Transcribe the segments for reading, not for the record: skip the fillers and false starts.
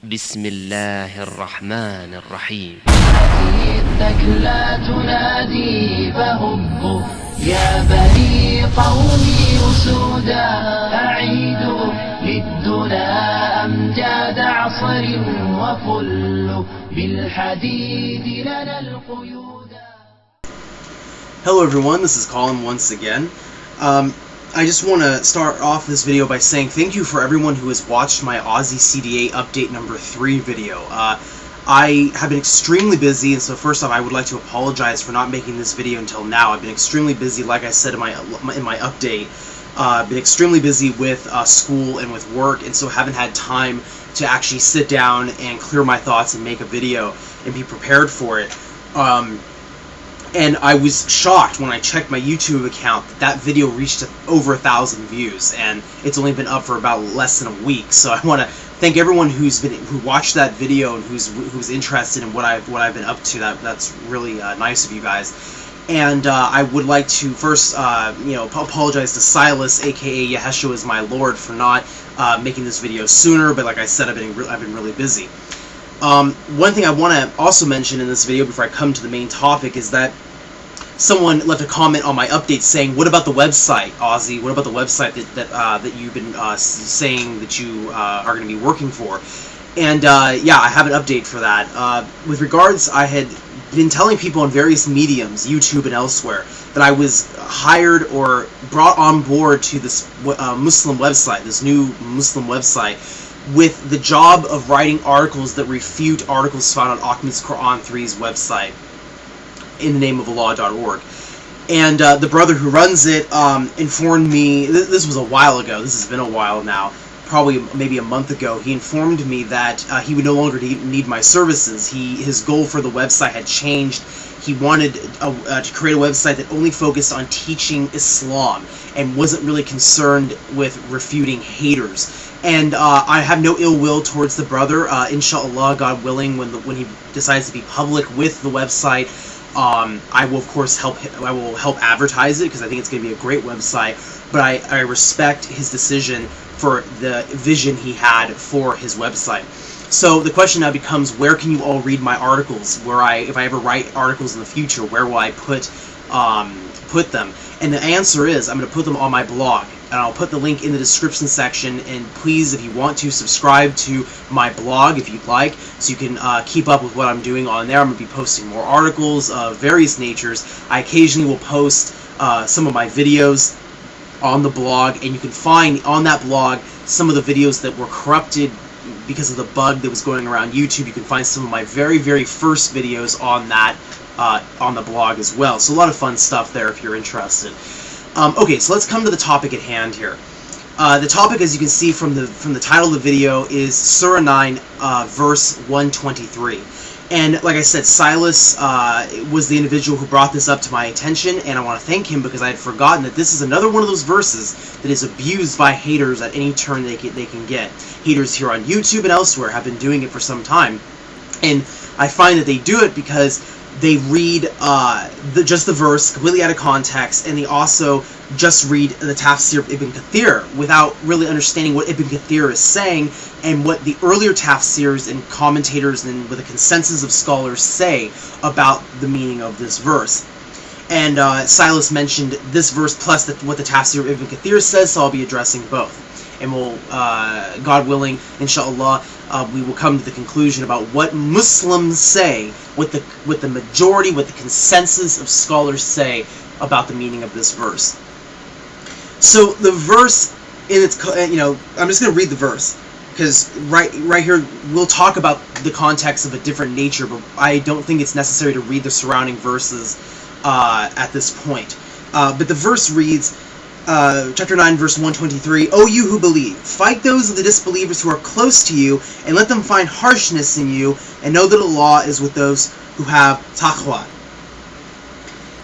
بسم الله الرحمن الرحيم. إنك لا تنادي فهبوا يا بني قومي أسودا أعيدوا للدنا أمجاد عصر وفلوا بالحديد لنا القيود. Hello everyone, this is Colin once again. I just want to start off this video by saying thank you for everyone who has watched my Aussie CDA update number 3 video. I have been extremely busy, and so first off I would like to apologize for not making this video until now. I've been extremely busy, like I said in my update. Been extremely busy with school and with work, and so haven't had time to actually sit down and clear my thoughts and make a video and be prepared for it. And I was shocked when I checked my YouTube account that video reached over 1,000 views, and it's only been up for about less than a week. So I want to thank everyone who watched that video and who's interested in what I've been up to. That's really nice of you guys. And I would like to first apologize to Silas, aka Yeshua is my Lord, for not making this video sooner. But like I said, I've been really busy. One thing I want to also mention in this video before I come to the main topic is that someone left a comment on my update saying, "What about the website, Aussie? What about the website that you've been saying that you are going to be working for?" And yeah, I have an update for that. With regards, I had been telling people on various mediums, YouTube and elsewhere, that I was hired or brought on board to this Muslim website, this new Muslim website, with the job of writing articles that refute articles found on Ahmad's Quran 3's website, in the name of Allah.org. And the brother who runs it informed me, this was a while ago, this has been a while now, probably maybe a month ago, he informed me that he would no longer need my services. His goal for the website had changed. He wanted to create a website that only focused on teaching Islam and wasn't really concerned with refuting haters. And I have no ill will towards the brother. Inshallah, God willing, when he decides to be public with the website, I will of course help advertise it, because I think it's going to be a great website. But I respect his decision for the vision he had for his website. So the question now becomes, where can you all read my articles? If I ever write articles in the future, where will I put them? And the answer is, I'm going to put them on my blog, and I'll put the link in the description section. And please, if you want to, subscribe to my blog if you'd like, so you can keep up with what I'm doing on there. I'm going to be posting more articles of various natures. I occasionally will post some of my videos on the blog, and you can find on that blog some of the videos that were corrupted because of the bug that was going around YouTube. You can find some of my very, very first videos on that on the blog as well. So a lot of fun stuff there if you're interested. Okay, so let's come to the topic at hand here. The topic, as you can see from the title of the video, is Surah 9, verse 123. And like I said, Silas was the individual who brought this up to my attention, and I want to thank him, because I had forgotten that this is another one of those verses that is abused by haters at any turn they can get. Haters here on YouTube and elsewhere have been doing it for some time, and I find that they do it because they read just the verse completely out of context, and they also just read the Tafsir of Ibn Kathir without really understanding what Ibn Kathir is saying and what the earlier Tafsirs and commentators and with a consensus of scholars say about the meaning of this verse. And Silas mentioned this verse plus what the Tafsir of Ibn Kathir says, so I'll be addressing both. And we'll, God willing, inshallah, we will come to the conclusion about what Muslims say, what the majority, what the consensus of scholars say about the meaning of this verse. So the verse, in its, I'm just going to read the verse, because right here we'll talk about the context of a different nature, but I don't think it's necessary to read the surrounding verses at this point. But the verse reads, chapter 9, verse 123, "O you who believe, fight those of the disbelievers who are close to you, and let them find harshness in you, and know that Allah is with those who have taqwa."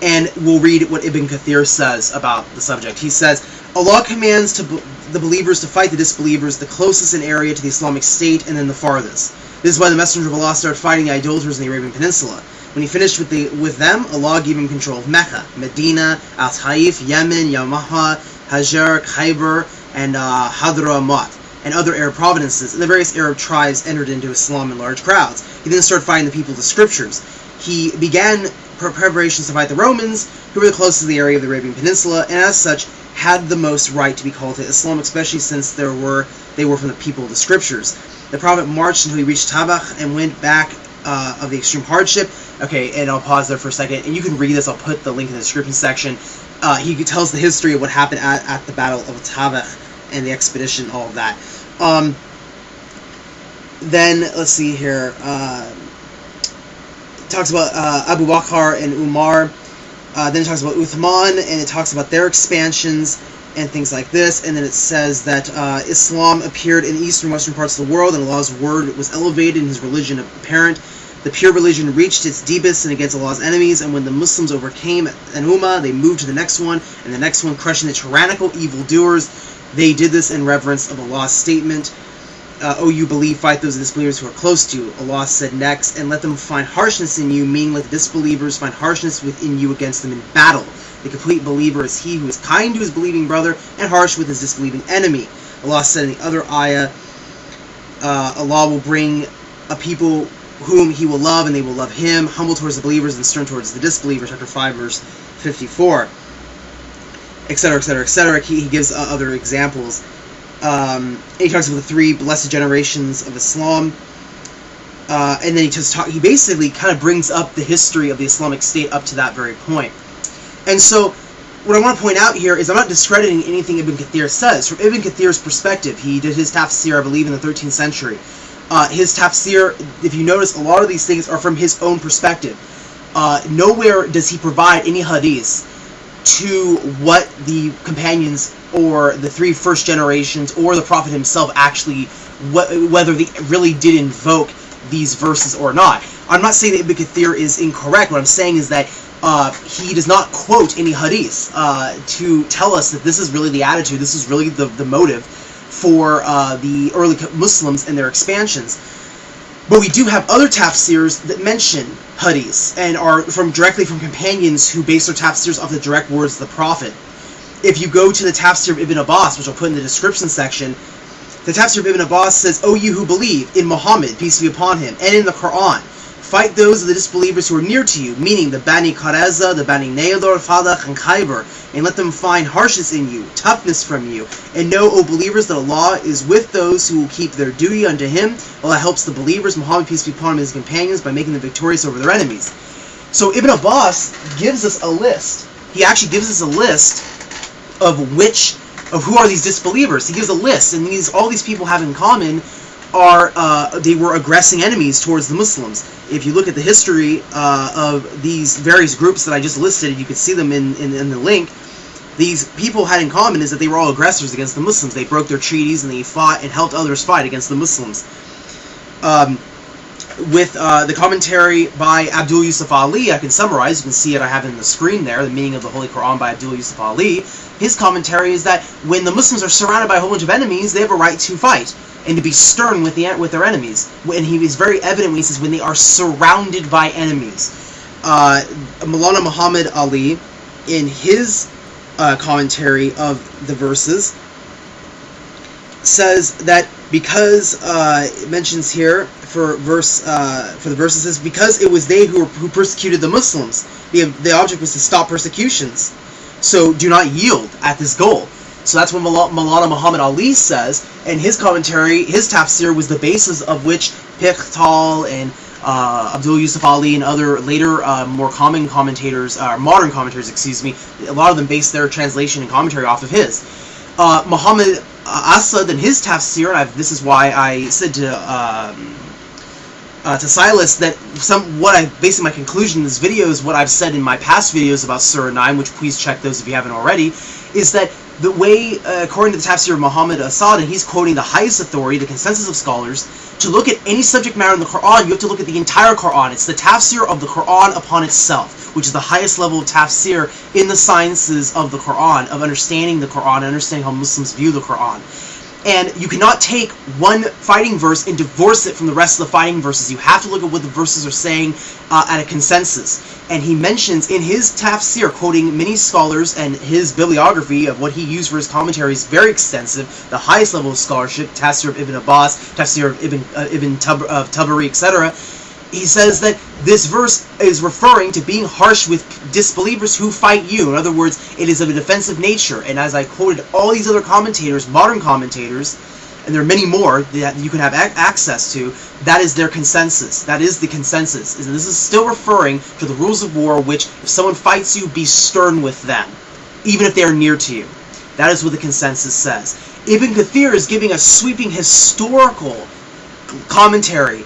And we'll read what Ibn Kathir says about the subject. He says, "Allah commands the believers to fight the disbelievers, the closest in area to the Islamic State, and then the farthest. This is why the Messenger of Allah started fighting the idolaters in the Arabian Peninsula. When he finished with them, Allah gave him control of Mecca, Medina, Al-Taif, Yemen, Yamaha, Hajar, Khaybar, and Hadramaut. and other Arab provinces, and the various Arab tribes entered into Islam in large crowds. He then started fighting the people of the scriptures. He began preparations to fight the Romans, who were the closest to the area of the Arabian Peninsula, and as such had the most right to be called to Islam, especially since they were from the people of the scriptures. The Prophet marched until he reached Tabach and went back of the extreme hardship. Okay, and I'll pause there for a second, and you can read this. I'll put the link in the description section. He tells the history of what happened at the Battle of Tabach and the expedition, all of that. Then, let's see here. It talks about Abu Bakr and Umar. Then it talks about Uthman, and it talks about their expansions and things like this. And then it says that Islam appeared in the eastern and western parts of the world, and Allah's word was elevated and his religion apparent. The pure religion reached its deepest and against Allah's enemies, and when the Muslims overcame an ummah, they moved to the next one, and the next one, crushing the tyrannical evildoers. They did this in reverence of Allah's statement, "O you believe, fight those disbelievers who are close to you." Allah said next, "And let them find harshness in you," meaning let the disbelievers find harshness within you against them in battle. The complete believer is he who is kind to his believing brother and harsh with his disbelieving enemy. Allah said in the other ayah, Allah will bring a people whom he will love, and they will love him, humble towards the believers and stern towards the disbelievers, chapter 5, verse 54, etc., etc., etc. He gives other examples. He talks about the 3 blessed generations of Islam, and then he basically kind of brings up the history of the Islamic State up to that very point. And so, what I want to point out here is I'm not discrediting anything Ibn Kathir says. From Ibn Kathir's perspective, he did his tafsir, I believe, in the 13th century. His tafsir, if you notice, a lot of these things are from his own perspective. Nowhere does he provide any hadith to what the companions or the 3 first generations or the Prophet himself actually, whether they really did invoke these verses or not. I'm not saying that Ibn Kathir is incorrect. What I'm saying is that he does not quote any hadith to tell us that this is really the attitude, this is really the motive for the early Muslims and their expansions. But we do have other tafsirs that mention hadiths and are directly from companions who base their tafsirs off the direct words of the Prophet. If you go to the tafsir of Ibn Abbas, which I'll put in the description section, the tafsir of Ibn Abbas says, "O you who believe in Muhammad, peace be upon him, and in the Quran, fight those of the disbelievers who are near to you," meaning the Bani Qareza, the Bani Nadar, Fadaq, and Khaybar, "and let them find harshness in you, toughness from you. And know, O believers, that Allah is with those who will keep their duty unto him. Allah helps the believers, Muhammad, peace be upon him, and his companions, by making them victorious over their enemies." So Ibn Abbas gives us a list. He actually gives us a list of who are these disbelievers. He gives a list, and all these people have in common are they were aggressing enemies towards the Muslims. If you look at the history of these various groups that I just listed, you can see them in the link. These people had in common is that they were all aggressors against the Muslims. They broke their treaties and they fought and helped others fight against the Muslims. With the commentary by Abdullah Yusuf Ali, I can summarize. You can see it. I have it on the screen there. The meaning of the Holy Quran by Abdullah Yusuf Ali. His commentary is that when the Muslims are surrounded by a whole bunch of enemies, they have a right to fight and to be stern with their enemies. And he is very evident when he says when they are surrounded by enemies. Maulana Muhammad Ali, in his commentary of the verses, says that because it mentions here for the verses says because it was they who persecuted the Muslims. The object was to stop persecutions. So do not yield at this goal. So that's what Maulana Muhammad Ali says, and his commentary, his tafsir, was the basis of which Pichtal and Abdullah Yusuf Ali and other later more common commentators, modern commentators, excuse me, a lot of them based their translation and commentary off of his. Muhammad Asad and his tafsir, and this is why I said to Silas that basically my conclusion in this video is what I've said in my past videos about Surah 9, which please check those if you haven't already, is that the way, according to the tafsir of Muhammad Asad, and he's quoting the highest authority, the consensus of scholars, to look at any subject matter in the Quran, you have to look at the entire Quran. It's the tafsir of the Quran upon itself, which is the highest level of tafsir in the sciences of the Quran, of understanding the Quran, and understanding how Muslims view the Quran. And you cannot take one fighting verse and divorce it from the rest of the fighting verses. You have to look at what the verses are saying at a consensus. And he mentions in his Tafsir, quoting many scholars, and his bibliography of what he used for his commentary is very extensive, the highest level of scholarship, Tafsir of Ibn Abbas, Tafsir of Ibn Tabari, etc. He says that this verse is referring to being harsh with disbelievers who fight you. In other words, it is of a defensive nature. And as I quoted all these other commentators, modern commentators, and there are many more that you can have access to, that is their consensus. That is the consensus. And this is still referring to the rules of war, which if someone fights you, be stern with them, even if they are near to you. That is what the consensus says. Ibn Kathir is giving a sweeping historical commentary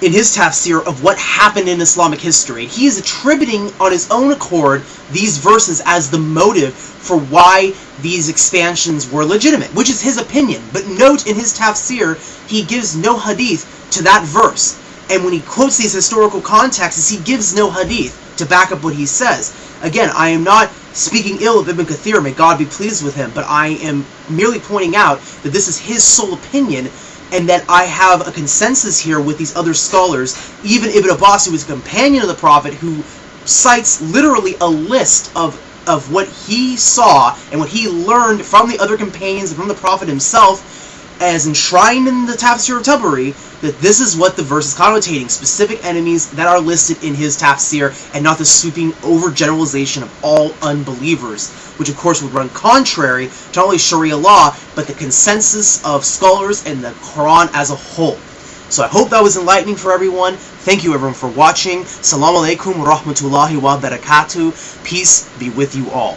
in his tafsir of what happened in Islamic history. He is attributing on his own accord these verses as the motive for why these expansions were legitimate, which is his opinion. But note, in his tafsir, he gives no hadith to that verse. And when he quotes these historical contexts, he gives no hadith to back up what he says. Again, I am not speaking ill of Ibn Kathir, may God be pleased with him, but I am merely pointing out that this is his sole opinion, and that I have a consensus here with these other scholars, even Ibn Abbas, who was a companion of the Prophet, who cites literally a list of what he saw and what he learned from the other companions and from the Prophet himself, as enshrined in the Tafsir of Tabari, that this is what the verse is connotating, specific enemies that are listed in his Tafsir, and not the sweeping overgeneralization of all unbelievers, which of course would run contrary to not only Sharia law, but the consensus of scholars and the Quran as a whole. So I hope that was enlightening for everyone. Thank you everyone for watching. Assalamu alaikum wa rahmatullahi wa barakatuh. Peace be with you all.